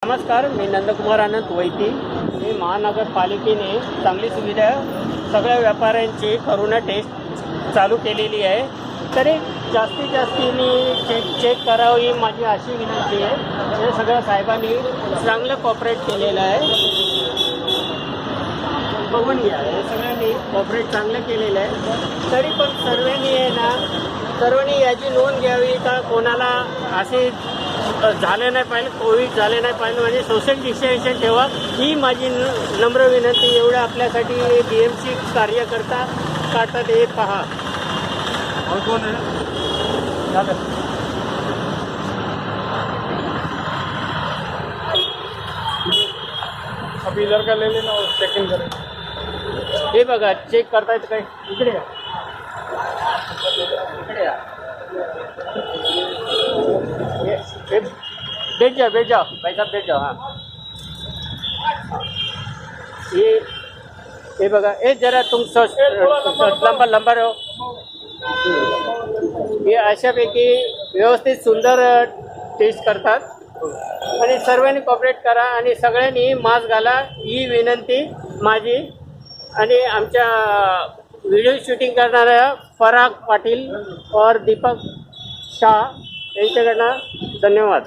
नमस्कार, मी नंदकुमार आनंद वैती। मी महानगरपालिकेने चांगली सुविधा सगळ्या व्यापाऱ्यांची कोरोना टेस्ट चालू केलेली आहे, तरी जास्तीत जास्तीने चेक करावं ही माझी अशी विनंती आहे। हे सगळ्या साहेबांनी चांगलं कॉपरेट केलेलं आहे, बघून घ्या। हे सगळ्यांनी कॉपरेट चांगलं केलेलं आहे, तरी पण सर्वांनी याची नोंद घ्यावी का कोणाला असे झाले नाही पाहिजे, कोविड झाले नाही पाहिजे, म्हणजे सोशल डिस्टन्सिंग ठेवा ही माझी नम्र विनंती। एवढं आपल्यासाठी BMC कार्यकर्ता काढतात हे पहा। और कौन है? अभी इधर का ले लेना और चेक इन करें। हे बघा, चेक करतायत काय? इकडे या, इकडे या। बैठ जाओ भाई साहब, बैठ जाओ। हाँ, ये बघा, ये जरा तुम लंबा रहो। हे अशापैकी व्यवस्थित सुंदर टेस्ट करतात आणि सर्वांनी कॉपरेट करा आणि सगळ्यांनी मास्क घाला ही विनंती माझी। आणि आमच्या व्हिडिओ शूटिंग करणाऱ्या पराग पाटील और दीपक शाह यांच्याकडनं धन्यवाद।